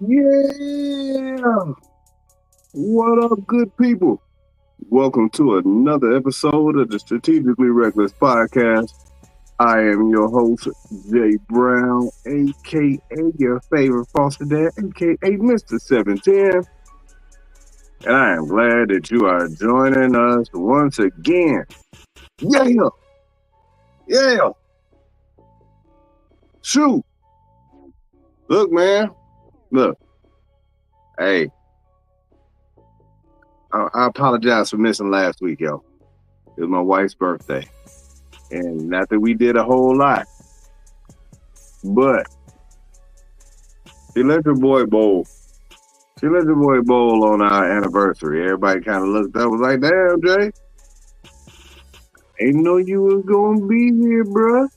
Yeah! What up, good people? Welcome to another episode of the Strategically Reckless Podcast. I am your host, Jay Brown, aka your favorite foster dad, aka Mr. 710. And I am glad that you are joining us once again. Yeah! Yeah! Shoot! Look, man. Look. Hey. I apologize for missing last week, yo. It was my wife's birthday. And not that we did a whole lot, but she let your boy bowl. She let your boy bowl on our anniversary. Everybody kind of looked up, was like, damn, Jay, ain't know you was going to be here, bruh.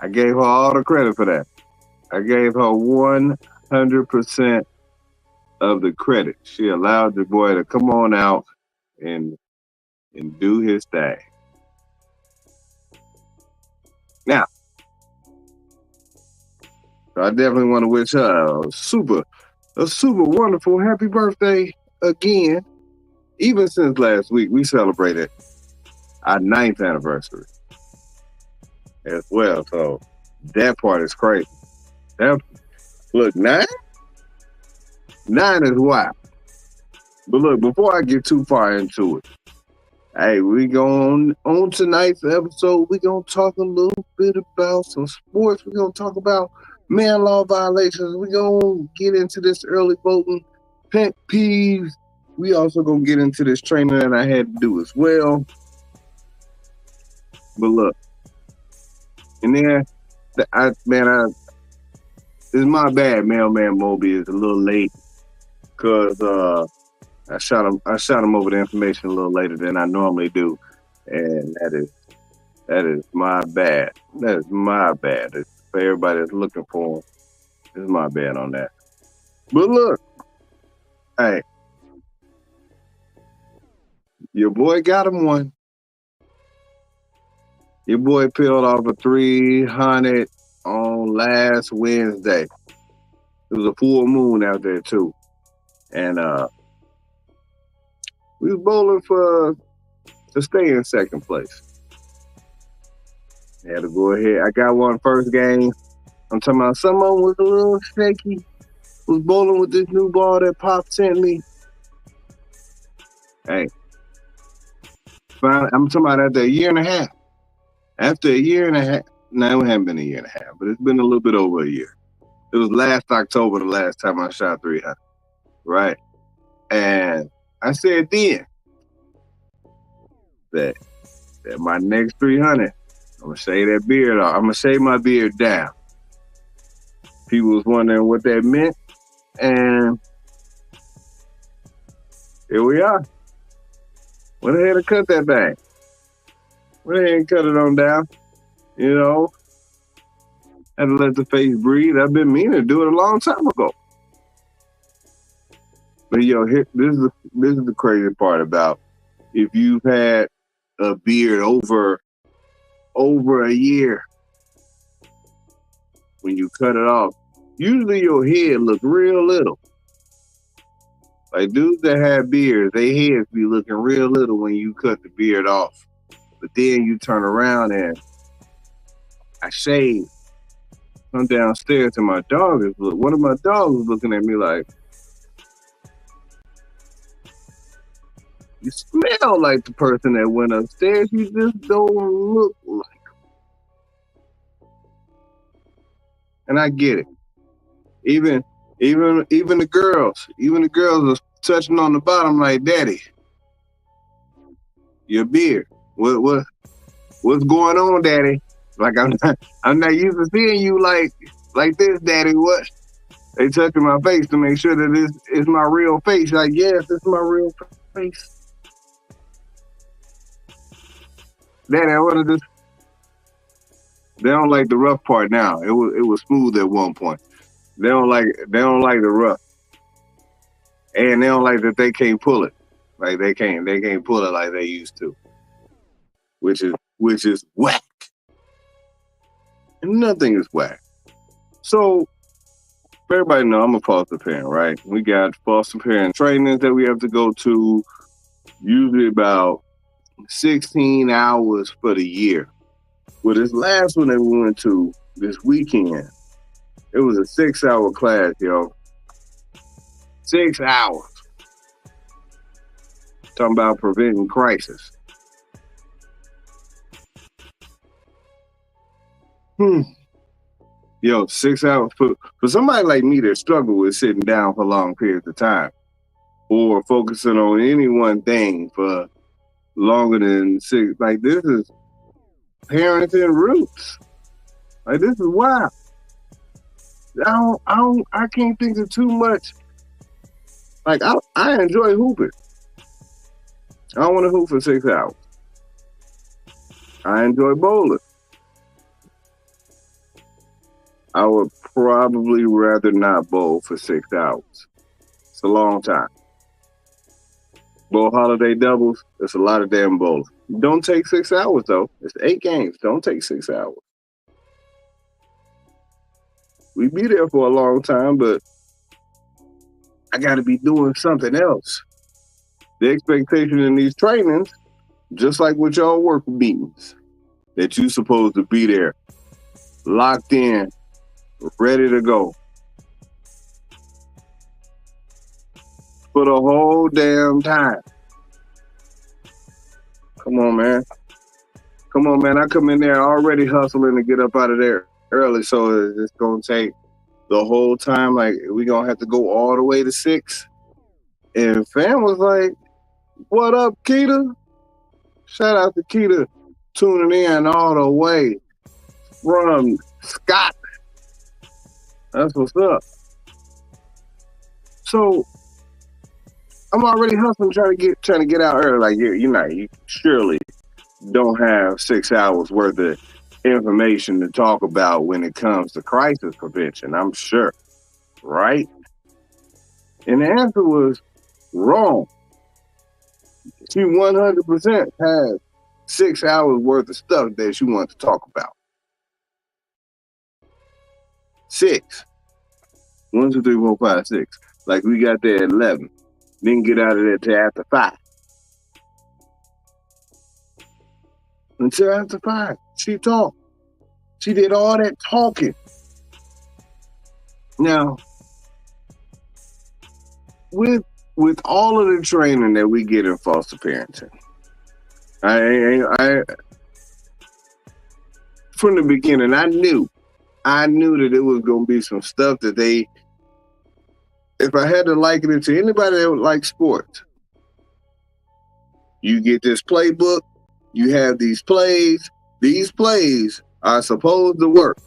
I gave her all the credit for that. I gave her 100% of the credit. She allowed your boy to come on out and do his thing. Now, I definitely want to wish her a super wonderful happy birthday again. Even since last week, we celebrated our 9th anniversary as well. So that part is crazy. Look, 9? 9 is wild. But look, before I get too far into it, hey, we going on tonight's episode, we're going to talk a little bit about some sports. We're going to talk about man law violations. We're going to get into this early voting, pet peeves. We also going to get into this training that I had to do as well. But look, and then, it's my bad, Mailman Moby is a little late because I shot him over the information a little later than I normally do, and that is my bad. That is my bad. It's for everybody that's looking for him. It's my bad on that. But look, hey, your boy got him one. Your boy peeled off a 300 on last Wednesday. It was a full moon out there too, and we was bowling to stay in second place. Had to go ahead. I got one first game. I'm talking about someone was a little shaky. Was bowling with this new ball that Pop sent me. Hey, I'm talking about after a year and a half. After a year and a half. No, it hasn't been a year and a half, but it's been a little bit over a year. It was last October the last time I shot 300. Right? And I said then that my next 300, I'm going to shave that beard off. I'm going to shave my beard down. People was wondering what that meant. And here we are. Went ahead and cut that thing. Went ahead and cut it on down. You know, had to let the face breathe. I've been meaning to do it a long time ago. But yo, this is the crazy part about if you've had a beard over a year, when you cut it off, usually your head look real little. Like dudes that have beards, their heads be looking real little when you cut the beard off. But then you turn around and I shave. I'm downstairs and my dog is one of my dogs is looking at me like, you smell like the person that went upstairs. You just don't look like them. And I get it. Even the girls are touching on the bottom like, Daddy, your beard. What's going on, Daddy? Like I'm not used to seeing you like this, Daddy. What? They touching my face to make sure that it's my real face. Like, yes, it's my real face. Daddy, I want to just. They don't like the rough part now. It was smooth at one point. They don't like the rough, and they don't like that they can't pull it. Like they can't pull it like they used to, which is whack. And nothing is whack. So everybody know I'm a foster parent, right? We got foster parent trainings that we have to go to, usually about 16 hours for the year. Well, this last one that we went to this weekend, it was a 6-hour class, yo. 6 hours. Talking about preventing crisis. Yo, 6 hours for somebody like me that struggle with sitting down for long periods of time or focusing on any one thing for longer than six. Like, this is parenting roots. Like, this is wild. I can't think of too much. Like, I enjoy hooping. I don't want to hoop for 6 hours. I enjoy bowling. I would probably rather not bowl for 6 hours. It's a long time. Bowl holiday doubles, it's a lot of damn bowling. Don't take 6 hours, though. It's 8 games. Don't take 6 hours. We be there for a long time, but I got to be doing something else. The expectation in these trainings, just like with y'all work meetings, that you supposed to be there, locked in, ready to go for the whole damn time. Come on, man. Come on, man. I come in there already hustling to get up out of there early, so it's going to take the whole time. Like, we going to have to go all the way to 6. And fam was like, what up, Keita? Shout out to Keita tuning in all the way from Scott. That's what's up. So I'm already hustling trying to get out early. Like, you surely don't have 6 hours worth of information to talk about when it comes to crisis prevention. I'm sure, right? And the answer was wrong. She 100% has 6 hours worth of stuff that she wants to talk about. 6. 1, 2, 3, 4, 5, 6. Like, we got there at 11. Didn't get out of there till after 5. Until after 5, she talked. She did all that talking. Now, with all of the training that we get in foster parenting, I from the beginning, I knew that it was going to be some stuff that if I had to liken it to anybody that would like sports, you get this playbook, you have these plays are supposed to work.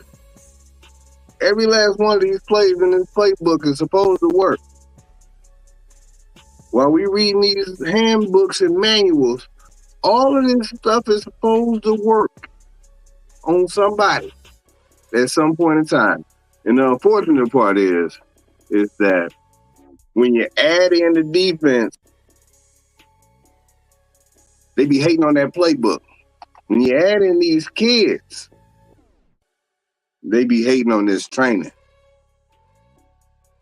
Every last one of these plays in this playbook is supposed to work. While we reading these handbooks and manuals, all of this stuff is supposed to work on somebody at some point in time. And the unfortunate part is that when you add in the defense, they be hating on that playbook. When you add in these kids, they be hating on this training.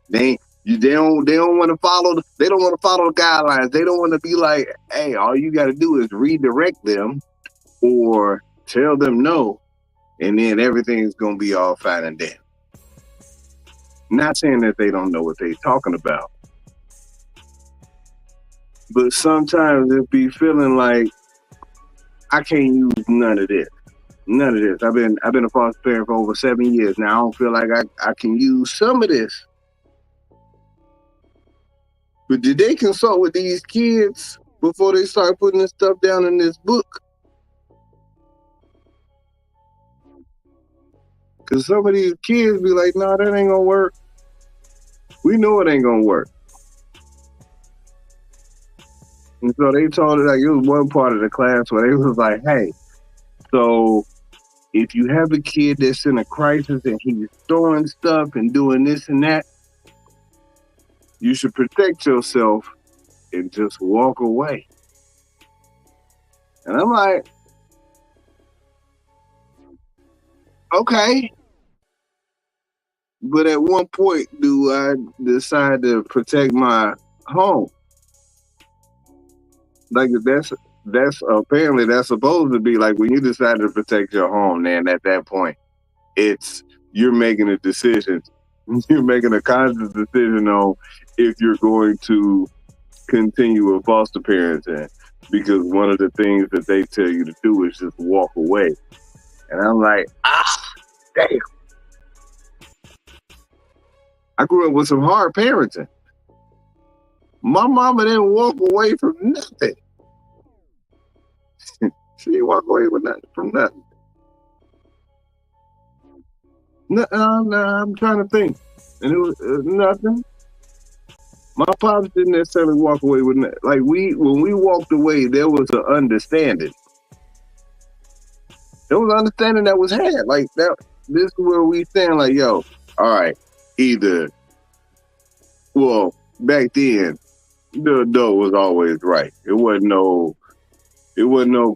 They don't want to follow. They don't want to follow the guidelines. They don't want to be like, hey, all you got to do is redirect them or tell them no, and then everything's gonna be all fine and dandy. Not saying that they don't know what they're talking about, but sometimes it be feeling like I can't use none of this. None of this. I've been a foster parent for over 7 years now. I don't feel like I can use some of this. But did they consult with these kids before they start putting this stuff down in this book? Because some of these kids be like, no, that ain't gonna work. We know it ain't gonna work. And so they told it, like, it was one part of the class where they was like, hey, so if you have a kid that's in a crisis and he's throwing stuff and doing this and that, you should protect yourself and just walk away. And I'm like, okay. But at one point, do I decide to protect my home? Like that's apparently that's supposed to be like when you decide to protect your home. Then at that point, it's you're making a decision. You're making a conscious decision on if you're going to continue with foster parenting because one of the things that they tell you to do is just walk away. And I'm like, damn. I grew up with some hard parenting. My mama didn't walk away from nothing. She didn't walk away with nothing from nothing. No, I'm trying to think. And it was nothing. My pops didn't necessarily walk away with nothing. Like when we walked away, there was an understanding. There was understanding that was had. Like that. This is where we stand. Like, yo, all right, either. Well, back then, the adult was always right. It wasn't no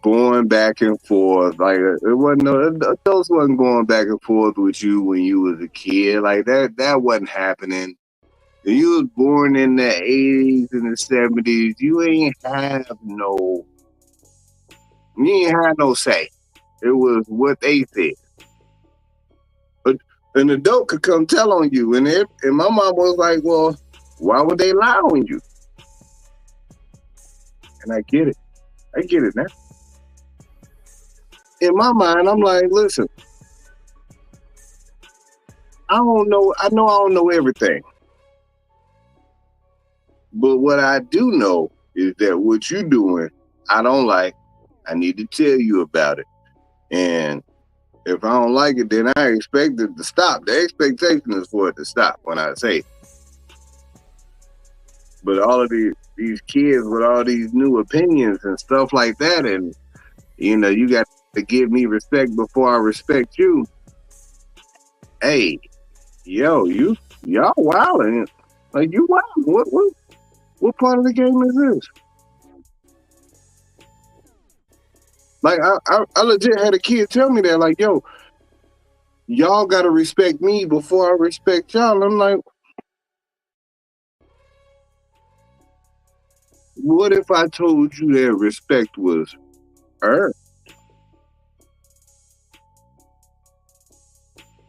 going back and forth. Like it wasn't no adults wasn't going back and forth with you when you was a kid. Like that wasn't happening. If you was born in the 80s and the 70s, you ain't have no say. It was what they said. But an adult could come tell on you, and my mom was like, well, why would they lie on you? And I get it. I get it now. In my mind, I'm like, listen, I don't know. I know I don't know everything. But what I do know is that what you're doing, I don't like. I need to tell you about it. And if I don't like it, then I expect it to stop. The expectation is for it to stop when I say it. But all of these kids with all these new opinions and stuff like that, and you got to give me respect before I respect you. Hey, yo, y'all wilding. Like you wilding. What part of the game is this? Like I legit had a kid tell me that, like, yo, y'all gotta respect me before I respect y'all. And I'm like, what if I told you that respect was earned?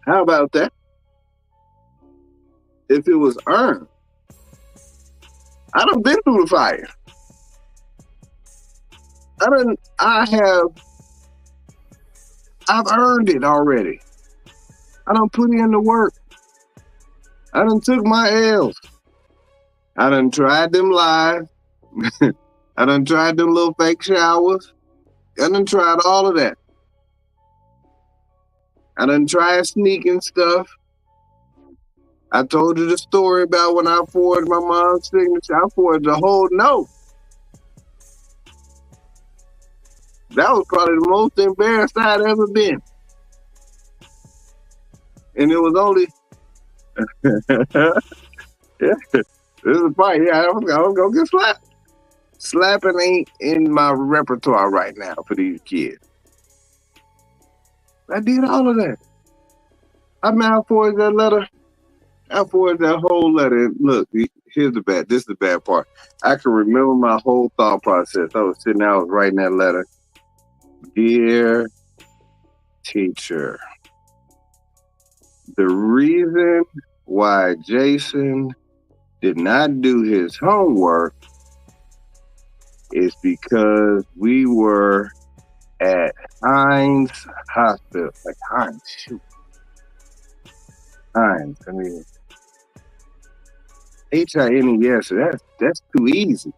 How about that? If it was earned, I done been through the fire. I've earned it already. I done put in the work. I done took my L's. I done tried them lies. I done tried them little fake showers. I done tried all of that. I done tried sneaking stuff. I told you the story about when I forged my mom's signature. I forged the whole note. That was probably the most embarrassed I'd ever been. And it was only yeah, this is a part. Yeah, I was gonna get slapped. Slapping ain't in my repertoire right now for these kids. I did all of that. I mean, I forged that letter. I forged that whole letter. And look, this is the bad part. I can remember my whole thought process. I was sitting there, I was writing that letter. Dear teacher, the reason why Jason did not do his homework is because we were at Hines Hospital. Like Hines, shoot. Hines, I mean, H-I-N-E-S, that's too easy.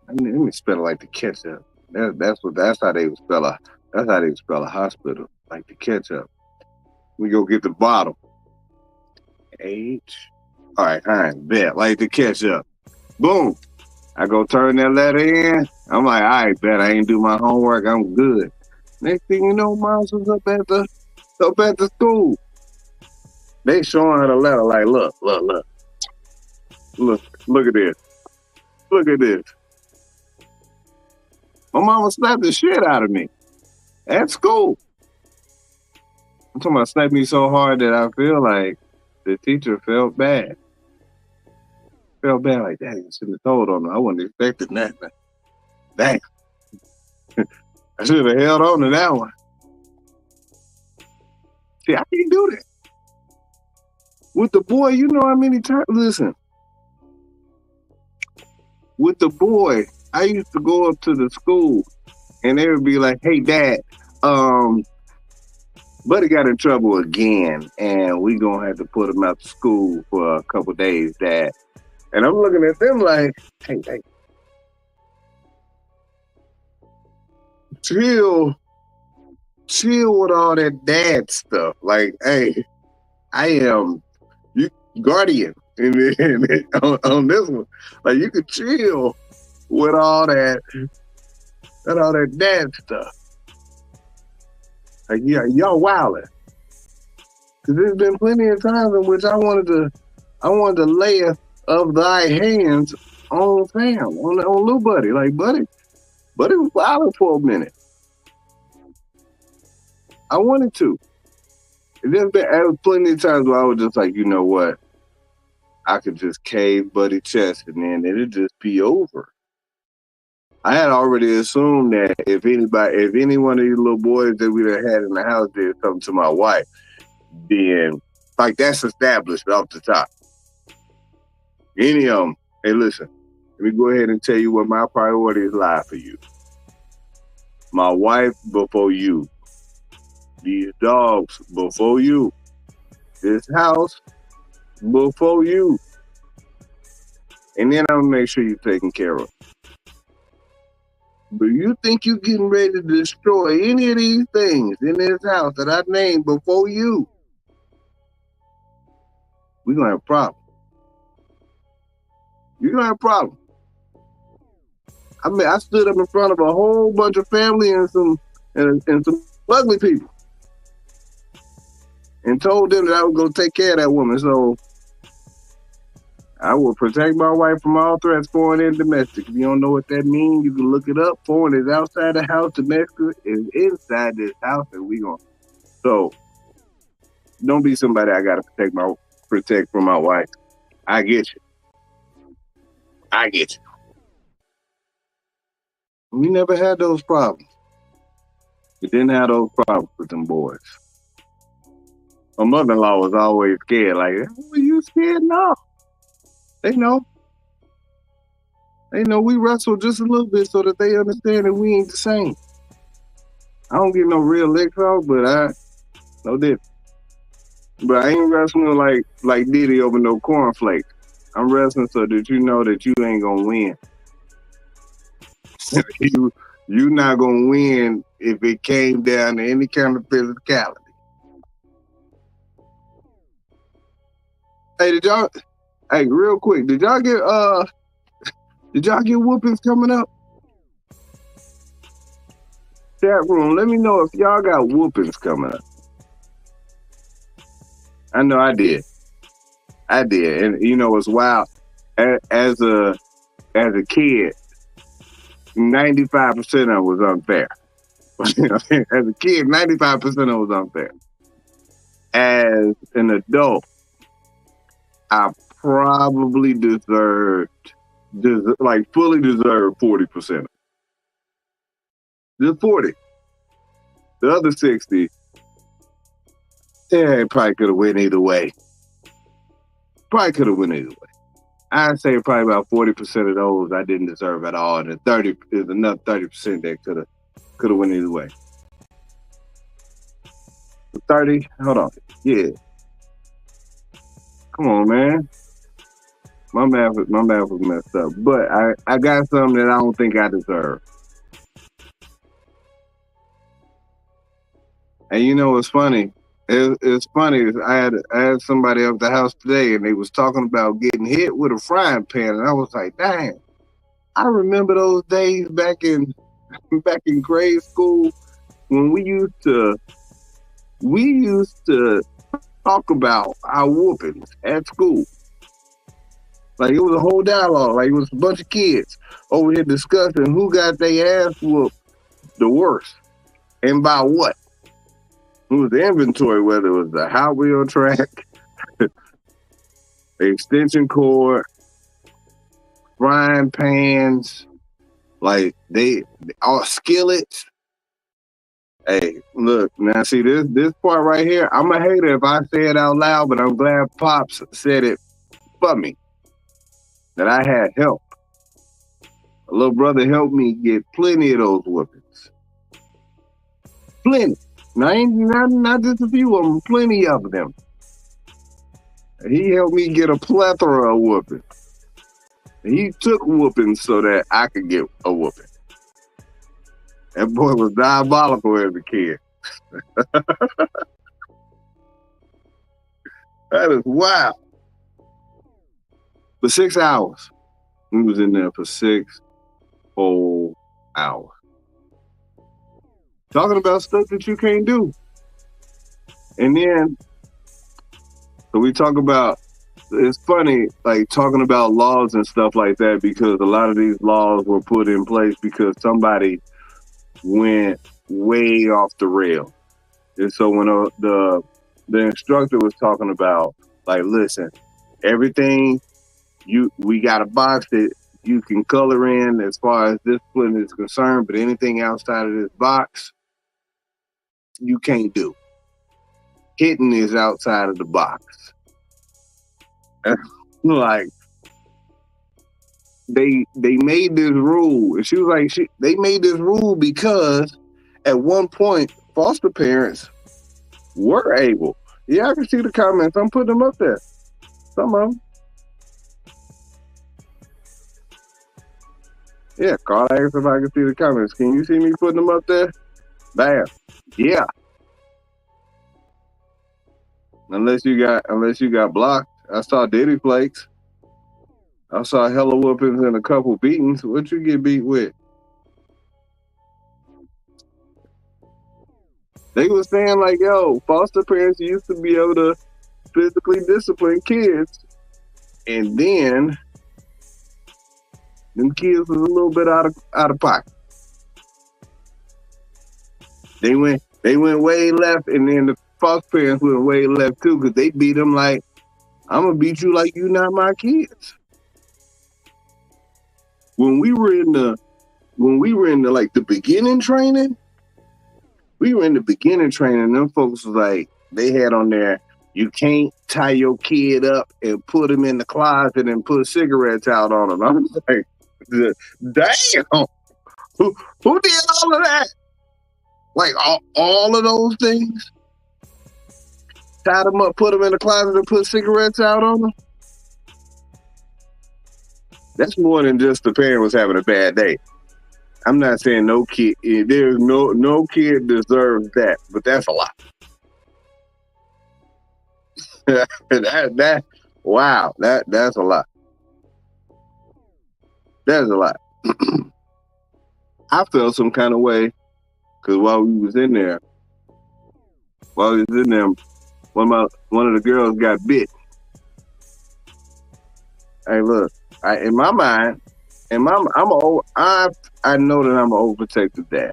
Let me spell it like the ketchup. That's how they would spell a hospital, like the ketchup. We go get the bottle. H. All right, Hines, bet, like the ketchup. Boom. I go turn that letter in. I'm like, all right, bet I ain't do my homework. I'm good. Next thing you know, Miles was up at the school. They showing her the letter like, look at this. Look at this. My mama slapped the shit out of me at school. I'm talking about slapped me so hard that I feel like The teacher felt bad. Felt bad like, dang, I should have told on him. I wasn't expecting that. Dang. I should have held on to that one. See, I can't do that. With the boy, you know how many times, listen. With the boy, I used to go up to the school and they would be like, hey, Dad, Buddy got in trouble again and we gonna have to put him out to school for a couple days, Dad. And I'm looking at them like, hey, chill with all that dad stuff. Like, hey, I am you guardian on this one. Like, you could chill with all that dad stuff. Like, yeah, y'all wildin'. Cause there's been plenty of times in which I wanted to lay of thy hands on Sam, on little buddy. Like, buddy was wildin' for a minute. I wanted to. There was plenty of times where I was just like, you know what? I could just cave Buddy chest and then it'd just be over. I had already assumed that if any one of these little boys that we had in the house did something to my wife, then like that's established off the top. Any of them, hey, listen, let me go ahead and tell you what my priorities lie for you. My wife before you. These dogs before you. This house before you. And then I'm gonna make sure you're taken care of. But you think you're getting ready to destroy any of these things in this house that I named before you, we're gonna have a problem. You're gonna have a problem. I mean, I stood up in front of a whole bunch of family and some ugly people and told them that I was gonna take care of that woman. So I will protect my wife from all threats, foreign and domestic. If you don't know what that means, you can look it up. Foreign is outside the house, domestic is inside this house, and we gonna. So don't be somebody I gotta protect from my wife. I get you. We never had those problems. We didn't have those problems with them boys. My mother-in-law was always scared. Like, were you scared? No. They know we wrestle just a little bit so that they understand that we ain't the same. I don't get no real licks off, but no dip. But I ain't wrestling like Diddy over no cornflakes. I'm wrestling so that you know that you ain't gonna win. you not gonna win if it came down to any kind of physicality. Hey, real quick, did y'all get whoopings coming up? Chat room, let me know if y'all got whoopings coming up. I know I did. And you know, it's wild. As a kid, 95% of it was unfair. As a kid, 95% of it was unfair. As an adult, I probably fully deserved 40%. Just 40. The other 60, it probably could have went either way. I'd say probably about 40% of those I didn't deserve at all, and 30 is another 30% that could have went either way. 30, hold on, yeah. Come on, man. My math was messed up, but I got something that I don't think I deserve. And you know what's funny? It's funny. I had somebody up the house today, and they was talking about getting hit with a frying pan, and I was like, "Dang, I remember those days back in grade school when we used to talk about our whoopings at school. Like, it was a whole dialogue. Like, it was a bunch of kids over here discussing who got their ass whooped the worst and by what. It was the inventory, whether it was the Hot Wheel track, extension cord, frying pans, like they all skillets. Hey, look, now see this part right here, I'm a hater if I say it out loud, but I'm glad Pops said it for me. That I had help. A little brother helped me get plenty of those whoopings. Plenty. Not just a few of them, plenty of them. He helped me get a plethora of whoopings. He took whoopings so that I could get a whooping. That boy was diabolical as a kid. That is wild. For 6 hours. We was in there for 6 whole hours. Talking about stuff that you can't do. And then, so we talk about, it's funny, like talking about laws and stuff like that, because a lot of these laws were put in place because somebody went way off the rail. And so when the instructor was talking about, like, listen, everything we got a box that you can color in as far as discipline is concerned, but anything outside of this box, you can't do. Hitting is outside of the box. Like, they made this rule, and she was like, they made this rule because at one point foster parents were able. Yeah, I can see the comments. I'm putting them up there. Some of them. Yeah, Carl asked if I can see the comments. Can you see me putting them up there? Bam. Yeah. Unless you got blocked. I saw Diddy Flakes. I saw hella whoopings and a couple beatings. What you get beat with? They were saying like, yo, foster parents used to be able to physically discipline kids, and then them kids was a little bit out of pocket. They went way left, and then the foster parents went way left too, because they beat them like, I'm gonna beat you like you not my kids. When we were in the like the beginning training, them folks was like, they had on there, you can't tie your kid up and put him in the closet and put cigarettes out on him. I was like, damn, who did all of that? Like all of those things? Tied them up, put them in the closet, and put cigarettes out on them? That's more than just the parent was having a bad day. I'm not saying no kid, there's no kid deserves that, but that's a lot. Wow, that's a lot. That's a lot. I felt some kind of way because while we was in there, one of the girls got bit. Hey, look, in my mind, I know that I'm an overprotective dad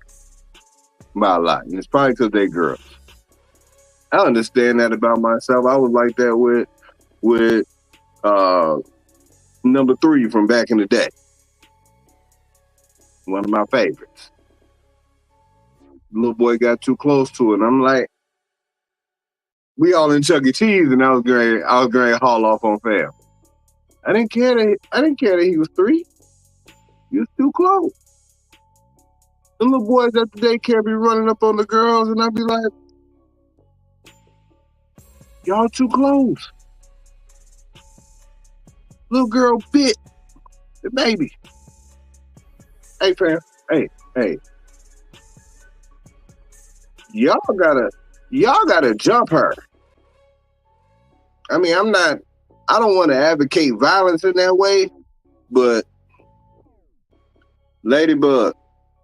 by a lot, and it's probably because they're girls. I understand that about myself. I was like that with number 3 from back in the day. One of my favorites. Little boy got too close to it, and I'm like, we all in Chuck E. Cheese, and I was going to haul off on fam. I didn't care that he was 3. He was too close. The little boys at the daycare be running up on the girls, and I'd be like, y'all too close. Little girl bit the baby. Hey, fam. Hey. Y'all gotta jump her. I mean, I don't want to advocate violence in that way, but Ladybug,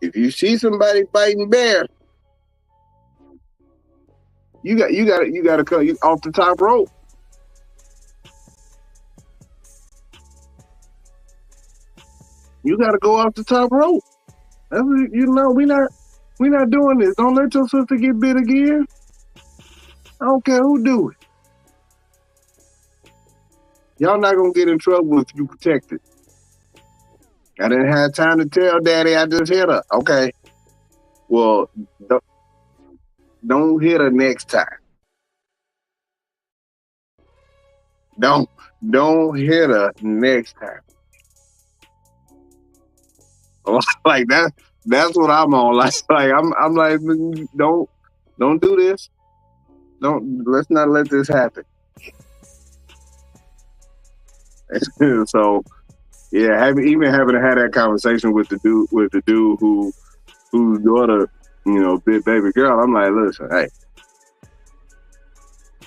if you see somebody fighting bear, you gotta come off the top rope. You gotta go off the top rope. That's, we're not doing this. Don't let your sister get bit again. I don't care who do it. Y'all not gonna get in trouble if you protect it. I didn't have time to tell Daddy I just hit her. Okay. Well, don't hit her next time. Don't hit her next time. Like that's what I'm on. Like I'm like, don't do this. Let's not let this happen. So yeah, having to have that conversation with the dude whose daughter, bit baby girl. I'm like, listen, hey,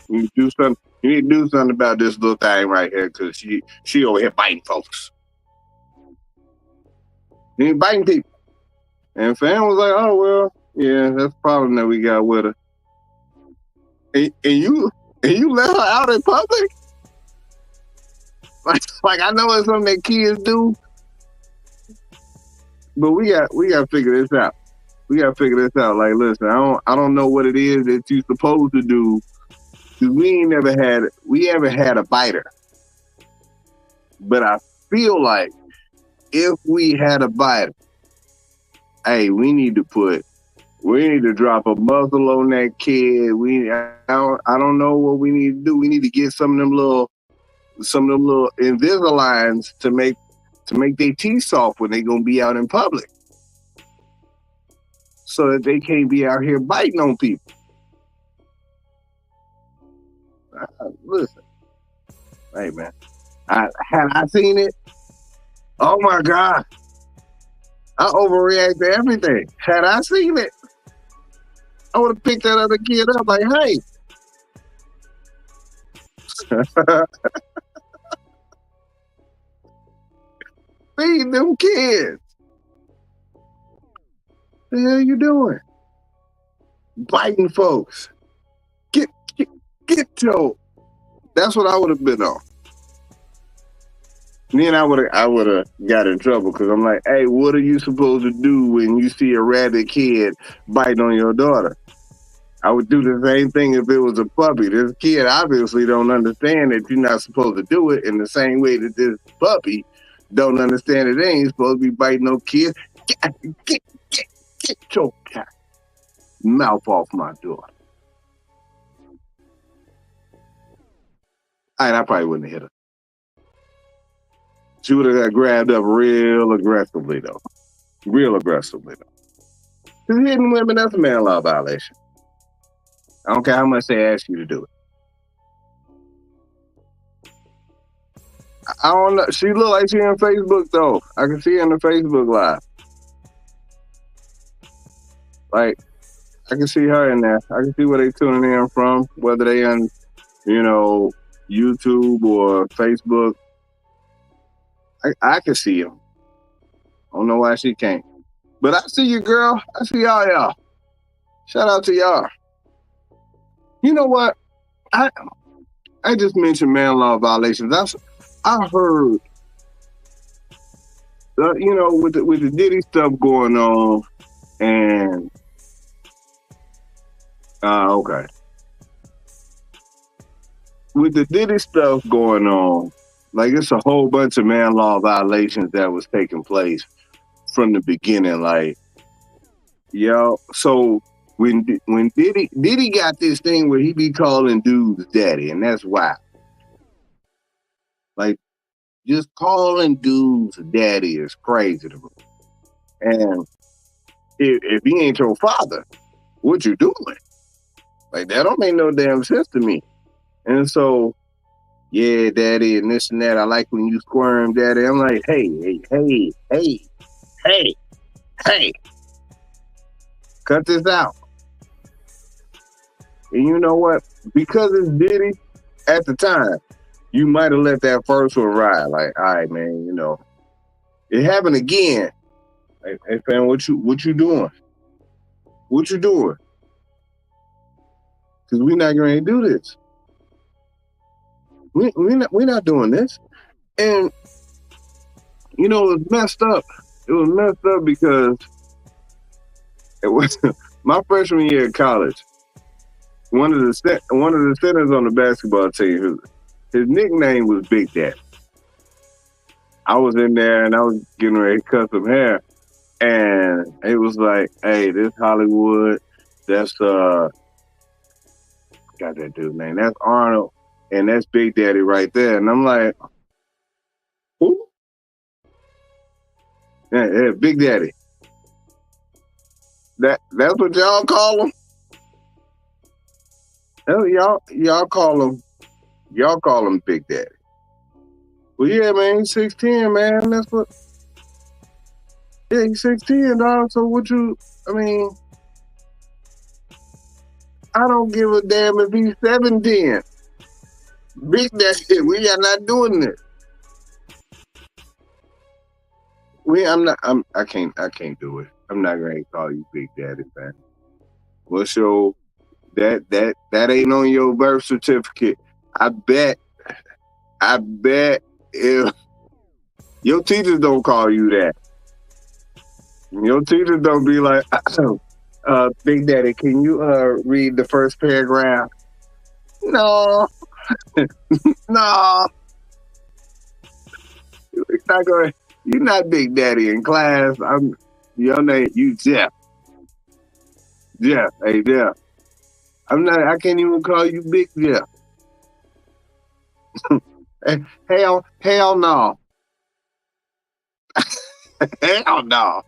you need to do something. You need to do something about this little thing right here because she over here biting folks. She ain't biting people. And fam was like, oh well, yeah, that's the problem that we got with her. And you let her out in public? Like I know it's something that kids do, but we got to figure this out. We got to figure this out. Like, listen, I don't know what it is that you supposed to do. Cause we haven't had a biter. But I feel like if we had a biter, hey, we need to drop a muzzle on that kid. I don't know what we need to do. We need to get some of them little Invisaligns to make their teeth soft when they gonna be out in public, so that they can't be out here biting on people. Listen, hey man, had I seen it, oh my God, I overreact to everything. Had I seen it, I would have picked that other kid up like, hey. Feed them kids. The hell you doing? Biting folks. Get your. That's what I would have been on. Then I would have got in trouble because I'm like, hey, what are you supposed to do when you see a rabid kid biting on your daughter? I would do the same thing if it was a puppy. This kid obviously don't understand that you're not supposed to do it in the same way that this puppy don't understand that they ain't supposed to be biting no kids. Get your mouth off my daughter. I probably wouldn't have hit her. She would have got grabbed up real aggressively, though. Real aggressively, though. Because hitting women, that's a man law violation. I don't care how much they ask you to do it. I don't know. She look like she on Facebook, though. I can see her on the Facebook Live. Like, I can see her in there. I can see where they tuning in from, whether they on, YouTube or Facebook. I can see them. I don't know why she can't. But I see you, girl. I see y'all. Shout out to y'all. You know what? I just mentioned man law violations. I heard, with the Diddy stuff going on, and okay, with the Diddy stuff going on, like it's a whole bunch of man law violations that was taking place from the beginning. Like, so when Diddy got this thing where he be calling dudes daddy, and that's why. Like, just calling dudes daddy is crazy to me. And if he ain't your father, what you doing? Like, that don't make no damn sense to me. And so, yeah, daddy, and this and that. I like when you squirm, daddy. I'm like, hey. Cut this out. And you know what? Because it's Diddy, at the time, you might have let that first one ride. Like, all right, man, it happened again. Hey, fam, what you doing? What you doing? Because we're not going to do this. We're not doing this. And, it was messed up. It was messed up because it was my freshman year of college. One of the centers on the basketball team, His nickname was Big Daddy. I was in there and I was getting ready to cut some hair, and it was like, "Hey, this Hollywood. That's got that dude's name. That's Arnold, and that's Big Daddy right there." And I'm like, "Who? Yeah, Big Daddy. That's what y'all call him? Hell, y'all call him Big Daddy." Well, yeah, man, he's 6'10", man. That's what. Yeah, he's 6'10", dog. So I mean, I don't give a damn if he's 7'10". Big Daddy, we are not doing this. I can't do it. I'm not gonna call you Big Daddy, man. What's your that ain't on your birth certificate. I bet if your teachers don't call you that. Your teachers don't be like, Big Daddy, can you read the first paragraph? No. No. You're not Big Daddy in class. Your name, you Jeff. Jeff, hey Jeff. I can't even call you Big Jeff. Hell no. Hell no.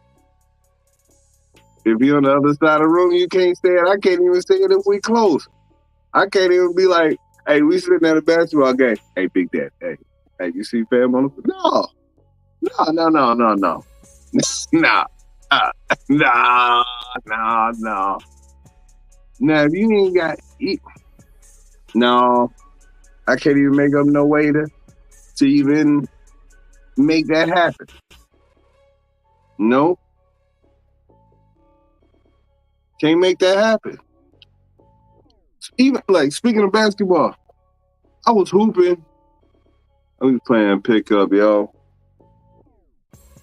If you're on the other side of the room, you can't say it. I can't even say it if we close. I can't even be like, "Hey, we sitting at a basketball game. Hey, Big Dad. Hey, you see fam on the No. No. No. No. Now, if you ain't got no, I can't even make up no way to even make that happen. No. Can't make that happen. Even like speaking of basketball, I was hooping. I was playing pickup, yo.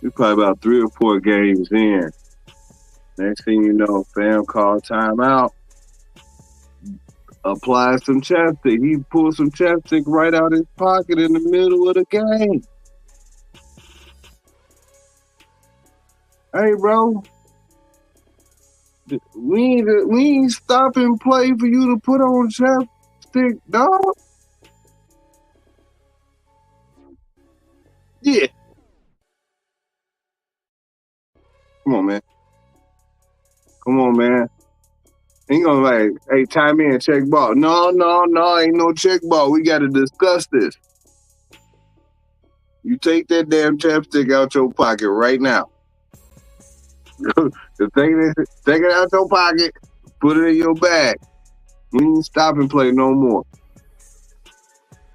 We probably about 3 or 4 games in. Next thing you know, fam called timeout. Applied some chapstick. He pulled some chapstick right out his pocket in the middle of the game. Hey, bro. We ain't stop and play for you to put on chapstick, dog. Yeah. Come on, man. Ain't gonna like, hey, time in, check ball. No, ain't no check ball. We gotta discuss this. You take that damn chapstick out your pocket right now. Take it out your pocket, put it in your bag. We ain't stop and play no more.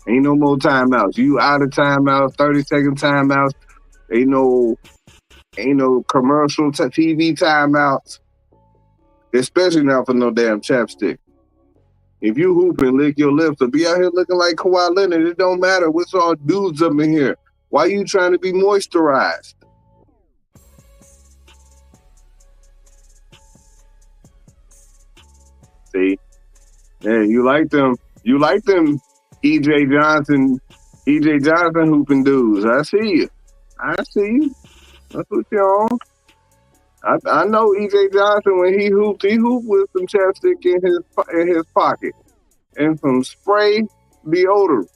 Ain't no more timeouts. You out of timeouts, 30-second timeouts. Ain't no commercial TV timeouts. Especially not for no damn chapstick. If you hoop and lick your lips or be out here looking like Kawhi Leonard, it don't matter. What's all dudes up in here? Why you trying to be moisturized? See? Yeah, you like them EJ Johnson hooping dudes. I see you. That's what you're on. I know EJ Johnson when he hooped with some chapstick in his pocket and some spray deodorant.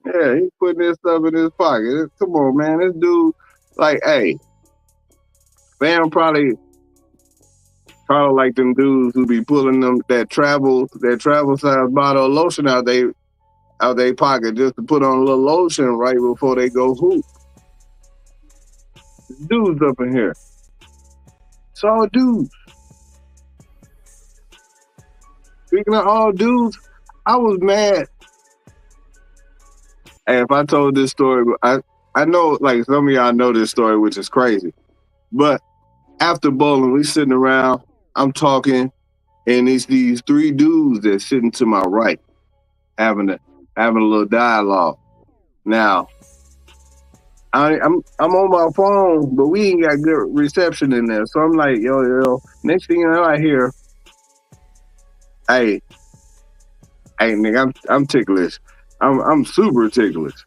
Yeah, he putting this stuff in his pocket. Come on, man. This dude, like, hey, fam probably like them dudes who be pulling them that travel size bottle of lotion out they pocket just to put on a little lotion right before they go hoop. Dudes up in here. It's all dudes. Speaking of all dudes, I was mad. Hey, if I told this story, I know like some of y'all know this story, which is crazy. But after bowling, we sitting around, I'm talking, and it's these 3 dudes that's sitting to my right, having a little dialogue. Now, I'm on my phone, but we ain't got good reception in there. So I'm like, yo. Next thing you know, I hear, Hey, nigga, I'm ticklish. I'm super ticklish.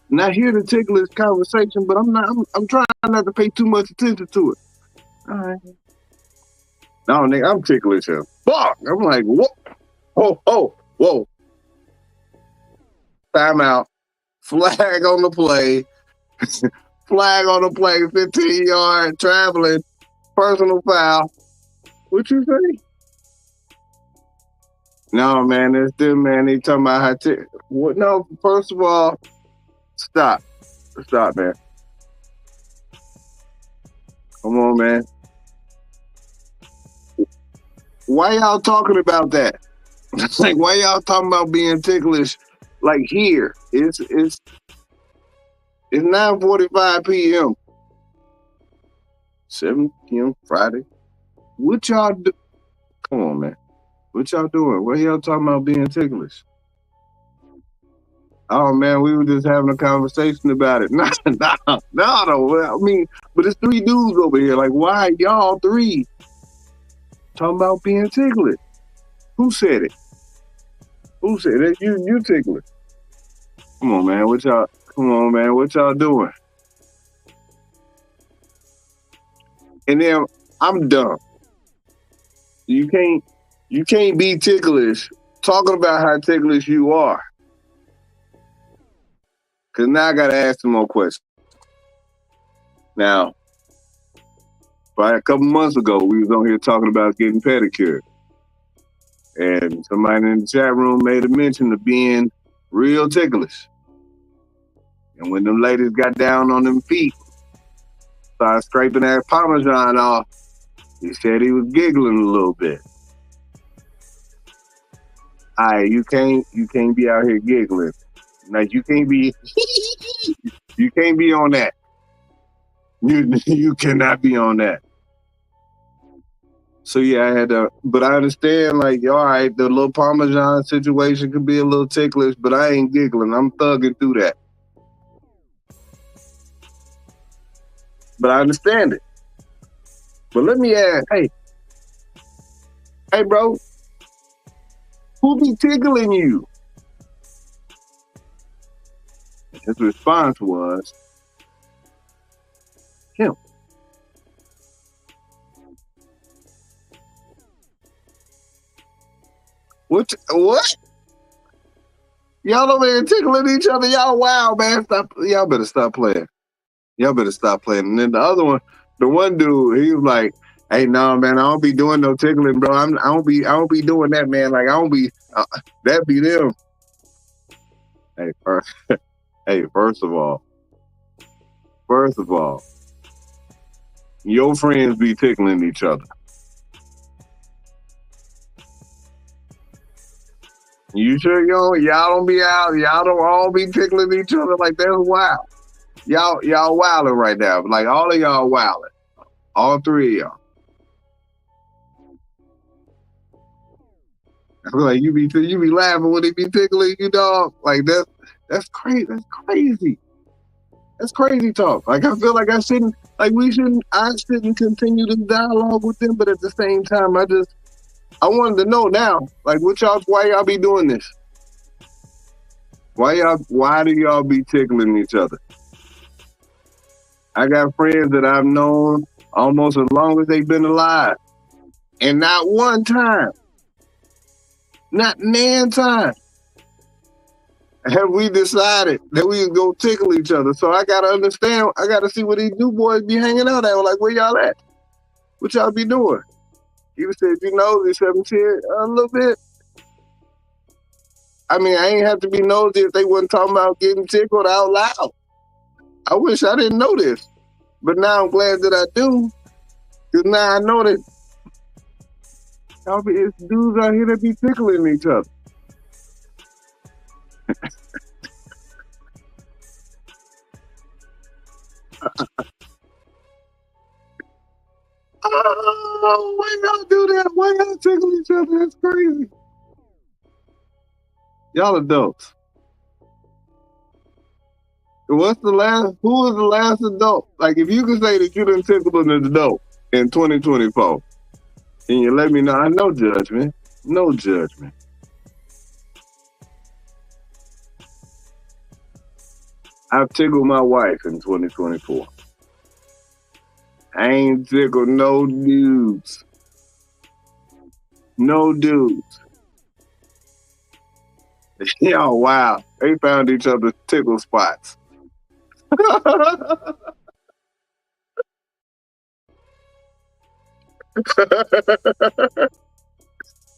Not here to tickle this conversation, but I'm trying not to pay too much attention to it. All right. No, nigga, I'm ticklish here. Fuck! I'm like, what? Whoa. Time out. Flag on the play. Flag on the play, 15-yard, traveling, personal foul. What you say? No, man, it's them, man. They talking about how what? No, first of all, stop, man. Come on, man. Why y'all talking about that? Like, why y'all talking about being ticklish? Like here, it's 9:45 p.m. 7 p.m. Friday. What y'all do? Come on, man. What y'all doing? What y'all talking about being ticklish? Oh man, we were just having a conversation about it. No. I mean, but it's three dudes over here. Like, why y'all three talking about being ticklish? Who said it? Who said it? You ticklish. Come on, man. What y'all doing? And then I'm dumb. You can't be ticklish talking about how ticklish you are. Cause now I gotta ask some more questions. Now, right, a couple months ago, we was on here talking about getting pedicured. And somebody in the chat room made a mention of being real ticklish. And when them ladies got down on them feet, started scraping that Parmesan off, he said he was giggling a little bit. Alright, you can't be out here giggling. Like, you can't be on that. You cannot be on that. So yeah, I had to, but I understand, like, all right, the little Parmesan situation could be a little ticklish, but I ain't giggling. I'm thugging through that. But I understand it. But let me ask, hey bro, who be tickling you? His response was him. What? Y'all over here tickling each other. Y'all wild, man. Stop. Y'all better stop playing. And then the other one, the one dude, he was like, "Hey, no, man, I don't be doing no tickling, bro. I don't be doing that, man. Like, I don't be. That be them." Hey, first of all, your friends be tickling each other. You sure y'all don't be out? Y'all don't all be tickling each other? Like, that's wild. Y'all wilding right now. Like, all of y'all wilding. All three of y'all. Like, you be laughing when they be tickling you, dog. Like, that's crazy. That's crazy talk. Like, I feel like I shouldn't continue this dialogue with them, but at the same time, I wanted to know now, like, why y'all be doing this? Why do y'all be tickling each other? I got friends that I've known almost as long as they've been alive. And not one time, not nan time, have we decided that we was gonna tickle each other. So I gotta understand, I gotta see where these new boys be hanging out at. Like, where y'all at? What y'all be doing? He said, they 17 a little bit. I mean, I ain't have to be nosy if they wasn't talking about getting tickled out loud. I wish I didn't know this, but now I'm glad that I do, because now I know that it's dudes out here that be tickling each other. Oh, why y'all do that? Why y'all tickle each other? That's crazy. Y'all adults. Who was the last adult? Like, if you could say that you done tickled an adult in 2024, Can you let me know? No judgment. No judgment. I've tickled my wife in 2024. I ain't tickled no dudes. No dudes. Yo, wow. They found each other's tickle spots.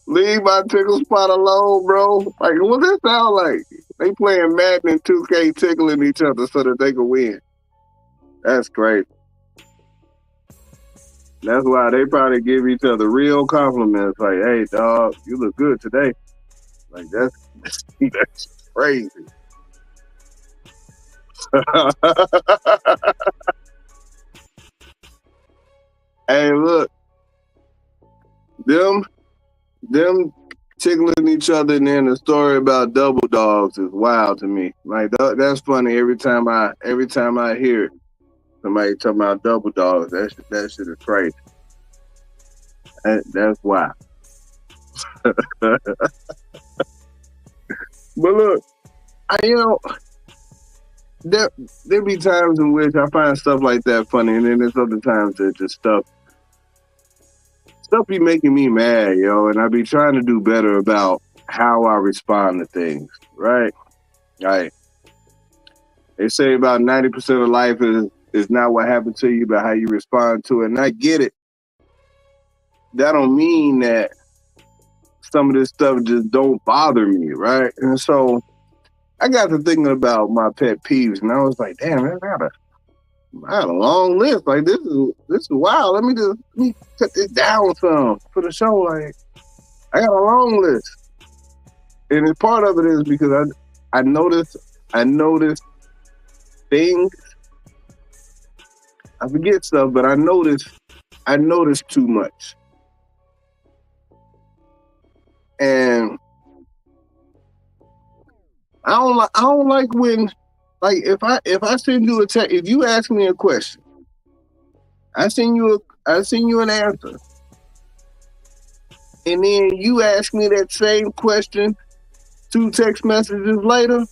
Leave my tickle spot alone, bro. Like, what that sound like? They playing Madden and 2K tickling each other so that they can win. That's great. That's why they probably give each other real compliments. Like, hey, dog, you look good today. Like, that's crazy. Hey, look. Them tickling each other, and then the story about double dogs is wild to me. Like, that's funny every time I hear it. Somebody talking about double dogs. That shit is crazy. That's wild. But look, there be times in which I find stuff like that funny, and then there's other times that just stuff be making me mad, yo, and I be trying to do better about how I respond to things, right? Right. They say about 90% of life is not what happened to you, but how you respond to it. And I get it. That don't mean that some of this stuff just don't bother me, right? And so I got to thinking about my pet peeves, and I was like, damn, I had a long list. Like, this is wild. Let me cut this down some for the show. Like, I got a long list, and part of it is because I noticed things. I forget stuff, but I noticed too much, and I don't like when, like, if I send you a text, if you ask me a question, I send you an answer, and then you ask me that same question 2 text messages later,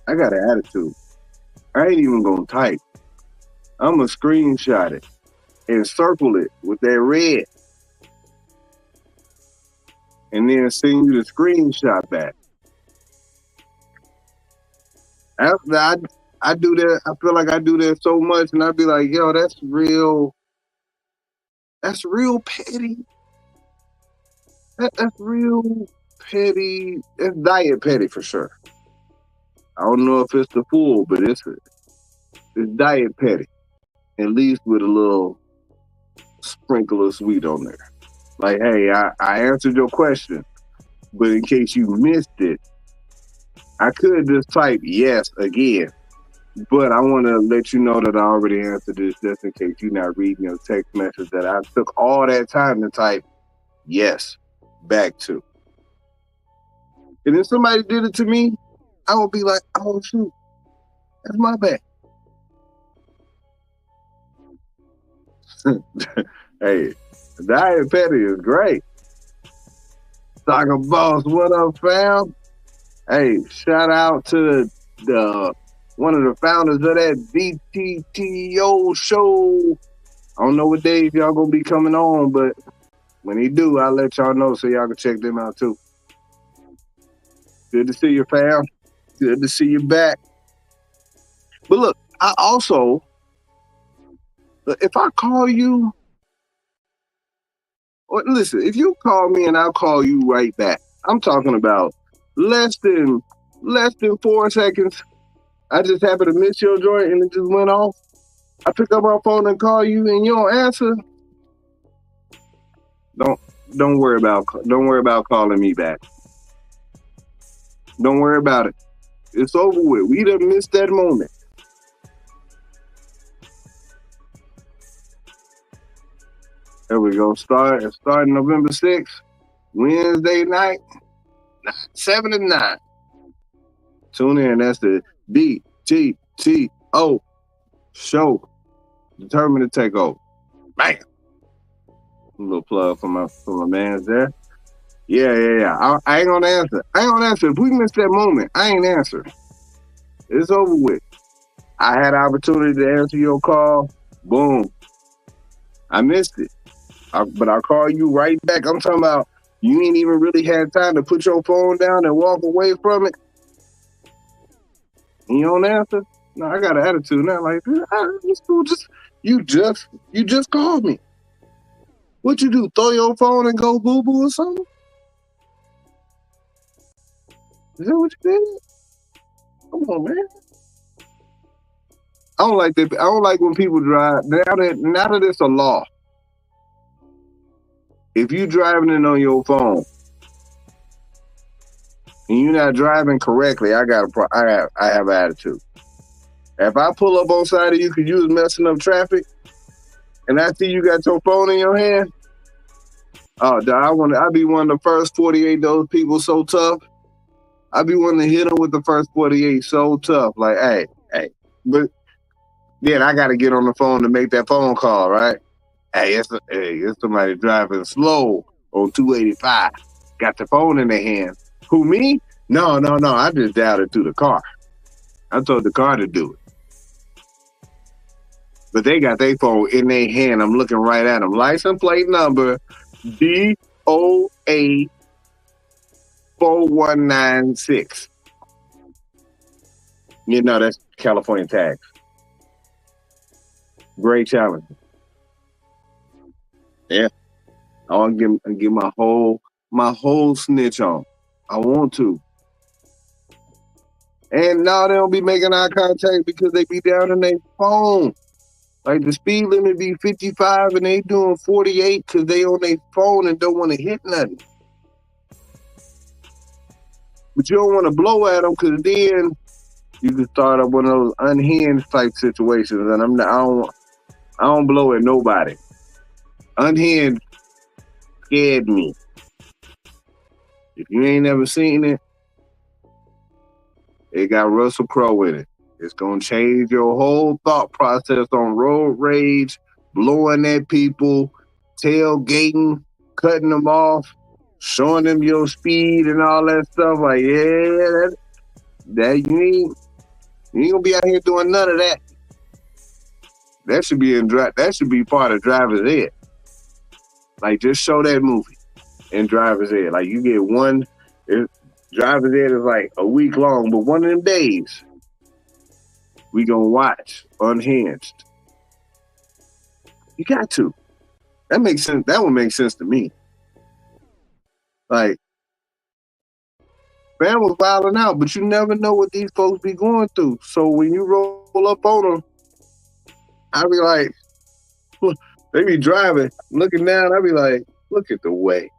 I got an attitude. I ain't even gonna type. I'm gonna screenshot it and circle it with that red, and then send you the screenshot back. After I do that, I feel like I do that so much, and I'd be like, yo, that's real petty. That's real petty. That's diet petty for sure. I don't know if it's the full, but it's diet petty. At least with a little sprinkle of sweet on there. Like, hey, I answered your question, but in case you missed it, I could just type yes again. But I want to let you know that I already answered this just in case you're not reading your text message that I took all that time to type yes back to. And if somebody did it to me, I would be like, oh, shoot, that's my bad. Hey, diet petty is great. Soccer boss, what up, fam? Hey, shout out to the one of the founders of that BTTO show. I don't know what days y'all gonna be coming on, but when he do, I'll let y'all know so y'all can check them out too. Good to see you, fam. Good to see you back. But look, I also, if I call you, or listen, if you call me and I'll call you right back, I'm talking about less than 4 seconds. I just happened to miss your joint and it just went off. I pick up my phone and call you and you don't answer. Don't worry about calling me back. Don't worry about it. It's over with. We done missed that moment. There we go. Starting November 6th, Wednesday night, 7 to 9. Tune in. That's the BTTO show. Determined to take over. Bam. A little plug for my man's there. Yeah. I ain't gonna answer. If we miss that moment, I ain't answer. It's over with. I had opportunity to answer your call. Boom. I missed it. But I'll call you right back. I'm talking about you ain't even really had time to put your phone down and walk away from it. And you don't answer? No, I got an attitude now. Like, it's cool. You just called me. What you do? Throw your phone and go boo boo or something? Is that what you did? Come on, man. I don't like that. I don't like when people drive. Now that it's a law, if you driving it on your phone and you're not driving correctly, I have attitude. If I pull up on side of you because you was messing up traffic, and I see you got your phone in your hand, oh, I be one of the first 48. Those people so tough. I be wanting to hit them with the first 48 so tough. Like, hey, but then I got to get on the phone to make that phone call, right? Hey, it's somebody driving slow on 285. Got the phone in their hand. Who, me? No. I just dialed it through the car. I told the car to do it. But they got their phone in their hand. I'm looking right at them. License plate number DOA 4196. You know, that's California tax. Great challenge. Yeah. I want to give my whole snitch on. I want to. And now they don't be making eye contact because they be down in their phone. Like the speed limit be 55 and they doing 48 because they on their phone and don't want to hit nothing. But you don't want to blow at them because then you can start up one of those unhinged type situations. And I don't blow at nobody. Unhinged scared me. If you ain't never seen it, it got Russell Crowe in it. It's going to change your whole thought process on road rage, blowing at people, tailgating, cutting them off, showing them your speed and all that stuff. Like, yeah, that you ain't gonna be out here doing none of that. That should be part of driver's ed. Like, just show that movie in driver's ed. Like, you get one. Driver's ed is like a week long, but one of them days we gonna watch Unhinged. You got to. That makes sense. That would make sense to me. Like, man was wilding out, but you never know what these folks be going through. So when you roll up on them, I be like, they be driving, looking down. I be like, look at the way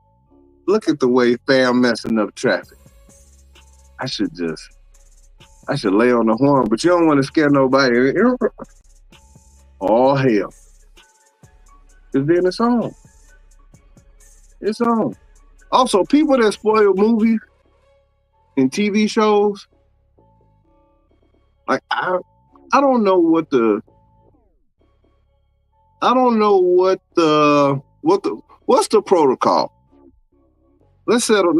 fam messing up traffic. I should lay on the horn, but you don't want to scare nobody. All hell. Because then it's on. It's on. Also, people that spoil movies and TV shows, like what's the protocol? Let's set up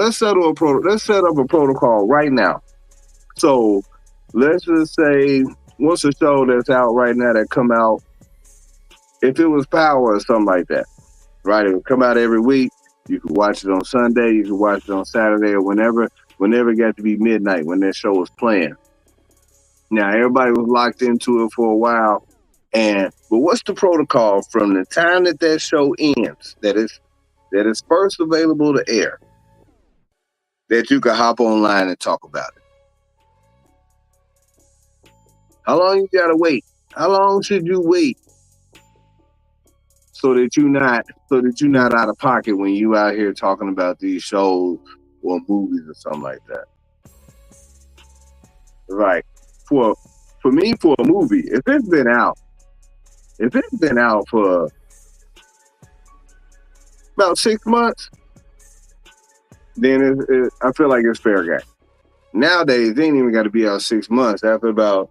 a protocol right now. So let's just say, what's a show that's out right now that come out? If it was Power or something like that, right? It would come out every week. You could watch it on Sunday. You could watch it on Saturday or whenever it got to be midnight when that show was playing. Now everybody was locked into it for a while, but what's the protocol from the time that show ends, that is first available to air, that you can hop online and talk about it? How long you gotta wait? How long should you wait so that you're not out of pocket when you out here talking about these shows or movies or something like that? Right. For me, for a movie, if it's been out for about 6 months, then I feel like it's fair game. Nowadays, they ain't even got to be out 6 months. After about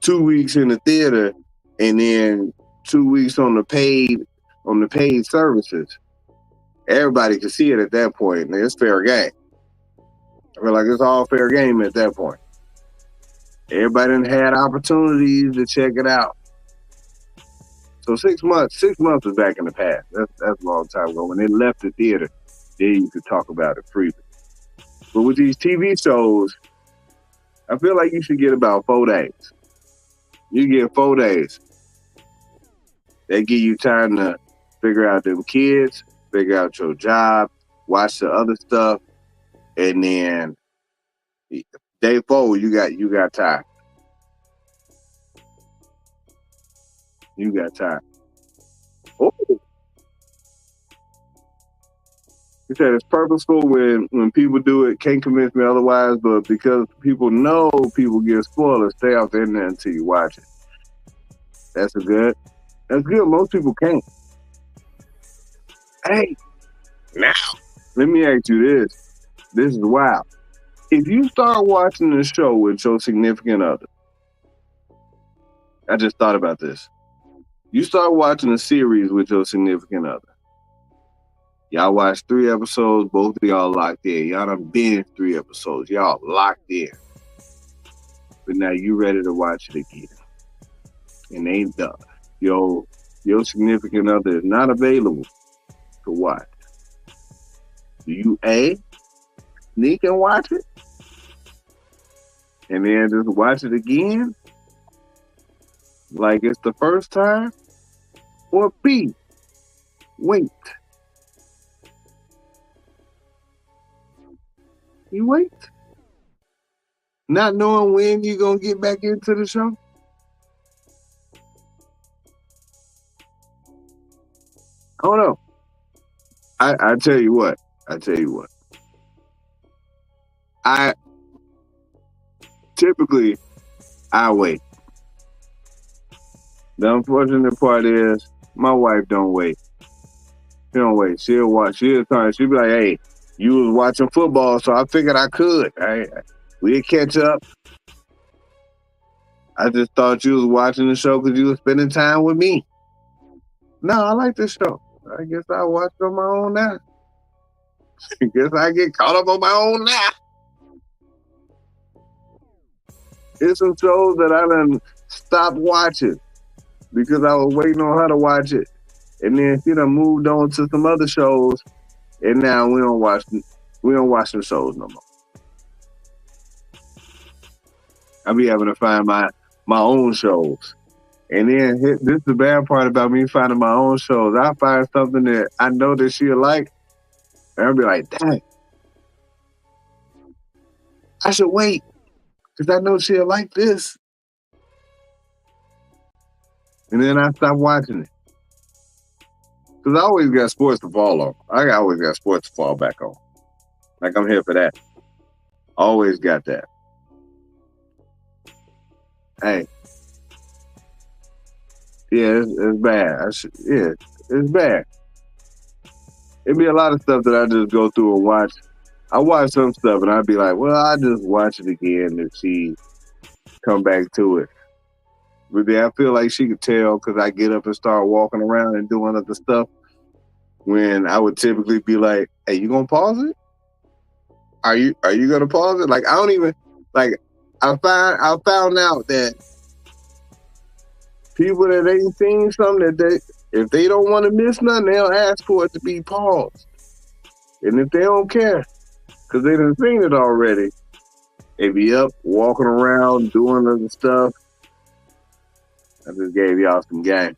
2 weeks in the theater, and then 2 weeks on the paid services, everybody can see it at that point, and it's fair game. I feel like it's all fair game at that point. Everybody done had opportunities to check it out. So 6 months is back in the past. That's a long time ago. When they left the theater, then you could talk about it freely. But with these TV shows, I feel like you should get about 4 days. You get 4 days. They give you time to figure out them kids, figure out your job, watch the other stuff, and then day 4, you got time. You got time. Oh. He said it's purposeful when people do it, can't convince me otherwise, but because people know people get spoilers, stay off the internet until you watch it. That's good. Most people can't. Hey, now, let me ask you this. This is wild. If you start watching the show with your significant other, I just thought about this. You start watching a series with your significant other. Y'all watch 3 episodes, both of y'all locked in. Y'all done binged 3 episodes. Y'all locked in. But now you ready to watch it again. And ain't done. Your significant other is not available to watch. Do you A, sneak and watch it? And then just watch it again? Like it's the first time? Or B, wait. You wait. Not knowing when you're going to get back into the show? I don't know. I tell you what. I wait. The unfortunate part is my wife don't wait. She don't wait. She'll watch. She'll be like, hey, you was watching football, so I figured I could. We'd catch up. I just thought you was watching the show because you was spending time with me. No, I like this show. I guess I watch it on my own now. I guess I get caught up on my own now. It's some shows that I done stopped watching because I was waiting on her to watch it. And then she done moved on to some other shows, and now we don't watch them shows no more. I be having to find my own shows. And then this is the bad part about me finding my own shows. I find something that I know that she'll like, and I'll be like, dang, I should wait because I know she'll like this. And then I stop watching it. Because I always got sports to fall on. I always got sports to fall back on. Like I'm here for that. Always got that. Hey. Yeah, it's bad. It's bad. It'd be a lot of stuff that I just go through and watch. I watch some stuff and I'd be like, well, I just watch it again and see, come back to it. But then I feel like she could tell because I get up and start walking around and doing other stuff when I would typically be like, hey, you gonna pause it? Are you gonna pause it? Like I don't even like I found out that people that ain't seen something that if they don't want to miss nothing, they'll ask for it to be paused. And if they don't care, because they done seen it already, they be up, walking around, doing other stuff. I just gave y'all some game.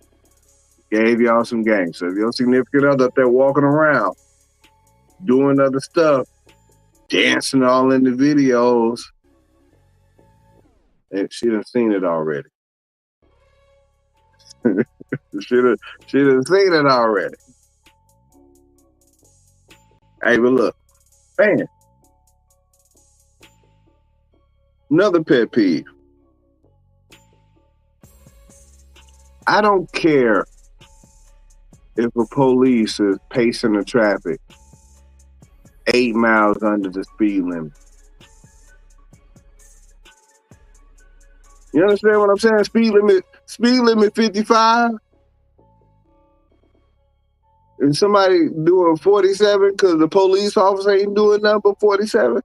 So if your significant other up there walking around, doing other stuff, dancing all in the videos, and she done seen it already. She done seen it already. Hey, but look, man, another pet peeve. I don't care if a police is pacing the traffic 8 miles under the speed limit. You understand what I'm saying? Speed limit 55. And somebody doing 47 because the police officer ain't doing nothing but 47.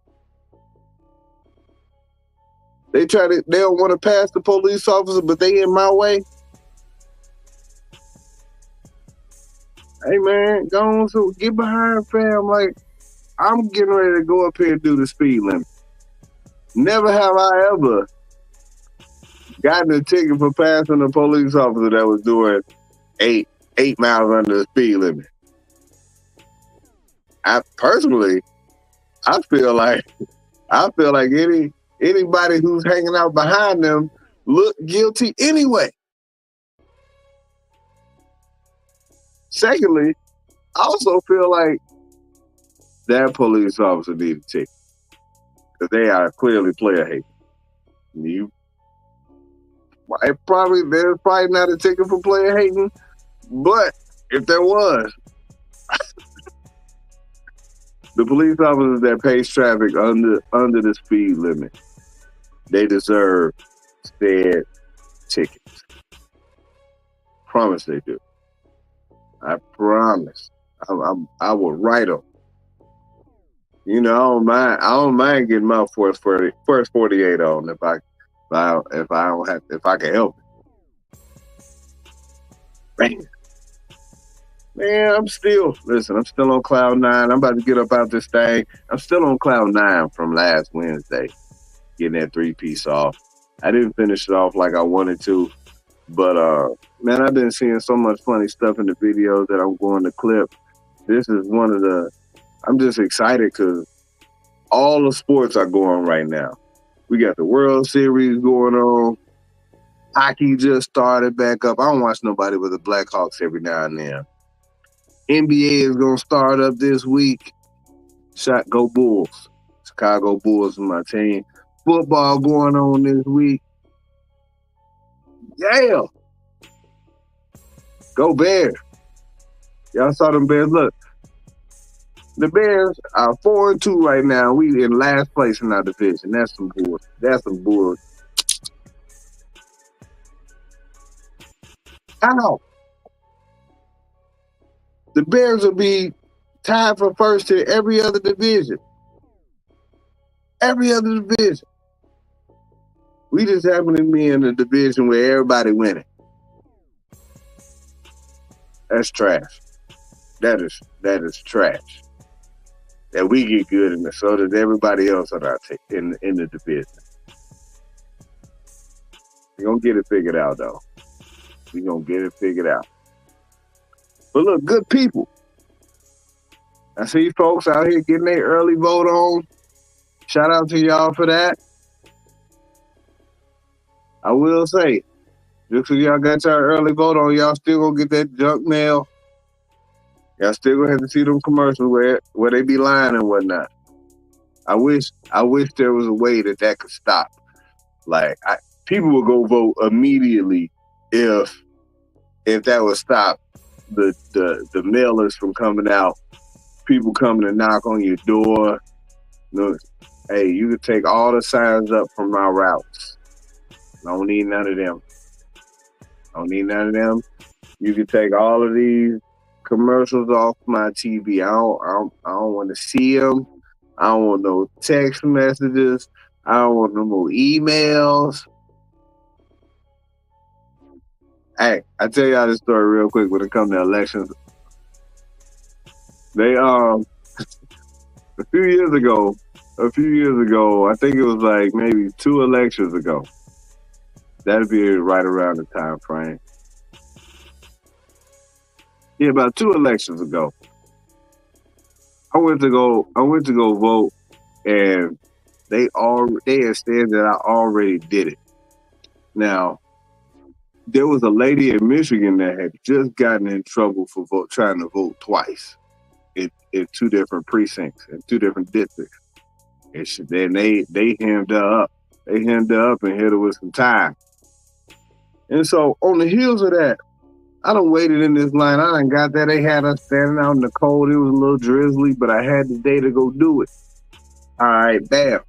They don't want to pass the police officer, but they in my way. Hey man, go on, so get behind, fam. Like, I'm getting ready to go up here and do the speed limit. Never have I ever gotten a ticket for passing a police officer that was doing 8 miles under the speed limit. I feel like anybody who's hanging out behind them look guilty anyway. Secondly, I also feel like that police officer need a ticket because they are clearly player hate. There's probably not a ticket for player hating, but if there was, the police officers that pace traffic under the speed limit, they deserve said tickets. Promise they do. I promise. I will write them. You know, I don't mind getting my first 48 on if I can help it. Man, I'm still on cloud 9. I'm about to get up out this thing. I'm still on cloud 9 from last Wednesday, getting that 3-piece off. I didn't finish it off like I wanted to, but man, I've been seeing so much funny stuff in the videos that I'm going to clip. This is I'm just excited because all the sports are going right now. We got the World Series going on. Hockey just started back up. I don't watch nobody but the Blackhawks every now and then. NBA is going to start up this week. Go Bulls. Chicago Bulls is my team. Football going on this week. Yeah. Go Bears. Y'all saw them Bears. Look, the Bears are 4-2 right now. We in last place in our division. That's some bull. How? The Bears will be tied for first in every other division. Every other division. We just happen to be in a division where everybody winning. That's trash. That is trash. That we get good in it, so does everybody else on our in the division. We're gonna get it figured out though. We're gonna get it figured out. But look, good people. I see folks out here getting their early vote on. Shout out to y'all for that. I will say, just because y'all got your early vote on, y'all still gonna get that junk mail. Y'all still gonna have to see them commercials where they be lying and whatnot. I wish there was a way that could stop. Like people would go vote immediately if that would stop the mailers from coming out, people coming to knock on your door. Hey, you can take all the signs up from my routes. I don't need none of them. You can take all of these commercials off my TV. I don't want to see them. I don't want no text messages. I don't want no more emails. Hey, I tell y'all this story real quick when it comes to elections. They a few years ago, I think it was like maybe 2 elections ago. That'd be right around the time frame. Yeah, about 2 elections ago. I went to go vote, and they had said that I already did it. Now, there was a lady in Michigan that had just gotten in trouble for trying to vote twice in 2 different precincts, in 2 different districts. And then they hemmed her up. They hemmed her up and hit her with some time. And so on the heels of that, I done waited in this line. I done got there. They had us standing out in the cold. It was a little drizzly, but I had the day to go do it. All right, bam.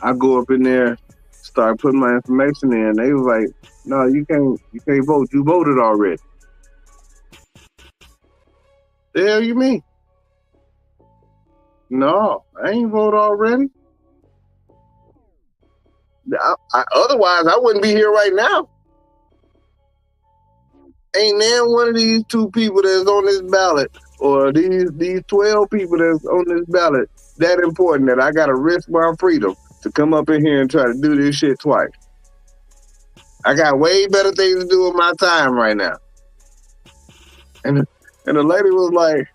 I go up in there, start putting my information in. They was like, no, you can't vote. You voted already. The hell you mean? No, I ain't voted already. Otherwise, I wouldn't be here right now. Ain't now one of these 2 people that's on this ballot or these 12 people that's on this ballot that important that I got to risk my freedom to come up in here and try to do this shit twice. I got way better things to do with my time right now. And the lady was like,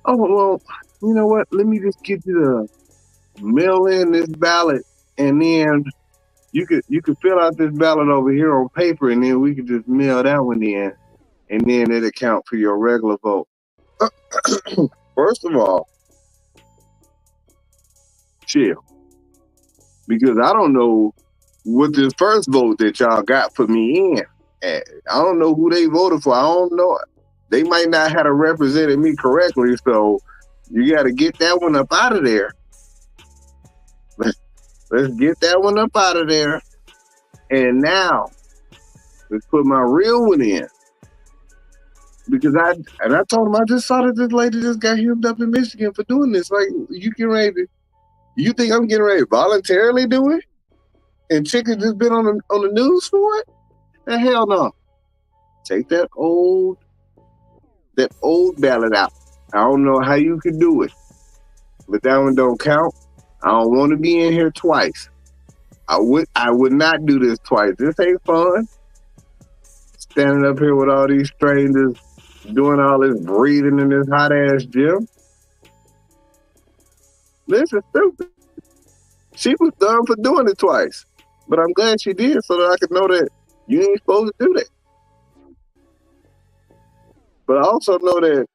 oh, well, you know what? Let me just get you to mail in this ballot, and then you could fill out this ballot over here on paper, and then we could just mail that one in, and then it'll count for your regular vote. First of all, chill. Because I don't know what this first vote that y'all got for me in. I don't know who they voted for. I don't know. They might not have represented me correctly, so you got to get that one up out of there. Let's get that one up out of there. And now, let's put my real one in. Because I told him, I just saw that this lady just got hemmed up in Michigan for doing this. Like, you think I'm getting ready to voluntarily do it? And chicken just been on the news for it? The hell no. Take that old ballot out. I don't know how you could do it, but that one don't count. I don't want to be in here twice. I would not do this twice. This ain't fun. Standing up here with all these strangers, doing all this breathing in this hot ass gym. This is stupid. She was done for doing it twice, but I'm glad she did so that I could know that you ain't supposed to do that. But I also know that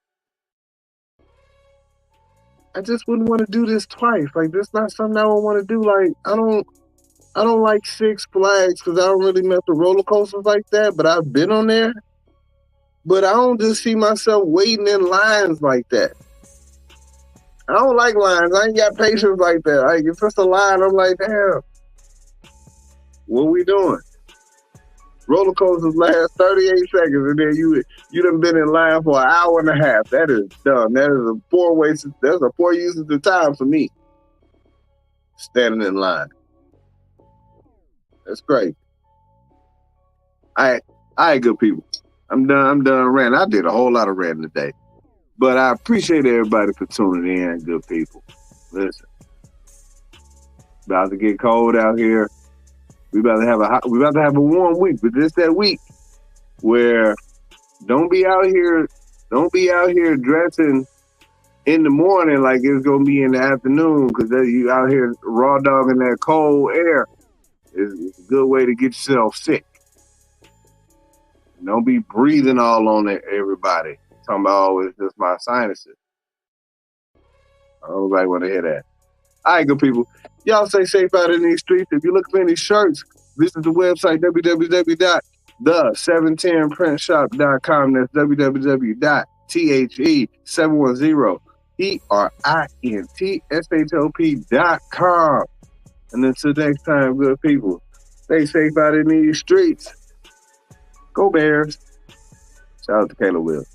I just wouldn't want to do this twice. Like, this is not something I would want to do. Like, I don't like Six Flags because I don't really mess with roller coasters like that, but I've been on there. But I don't just see myself waiting in lines like that. I don't like lines. I ain't got patience like that. Like, if it's a line, I'm like, damn, what we doing? Roller coasters last 38 seconds, and then you done been in line for an hour and a half. That is dumb. That is a poor use of the time for me. Standing in line. That's great. All right, good people. I'm done ranting. I did a whole lot of ranting today. But I appreciate everybody for tuning in, good people. Listen. About to get cold out here. We about to have a warm week, but this that week where don't be out here dressing in the morning like it's gonna be in the afternoon, because you out here raw dogging that cold air. It's a good way to get yourself sick. Don't be breathing all on it, everybody. Talking about, oh, it's just my sinuses. Nobody want to hear that. All right, good people. Y'all stay safe out in these streets. If you're looking for any shirts, visit the website, www.the710printshop.com. That's www.the710printshop.com. And until next time, good people, stay safe out in these streets. Go Bears. Shout out to Kayla Will.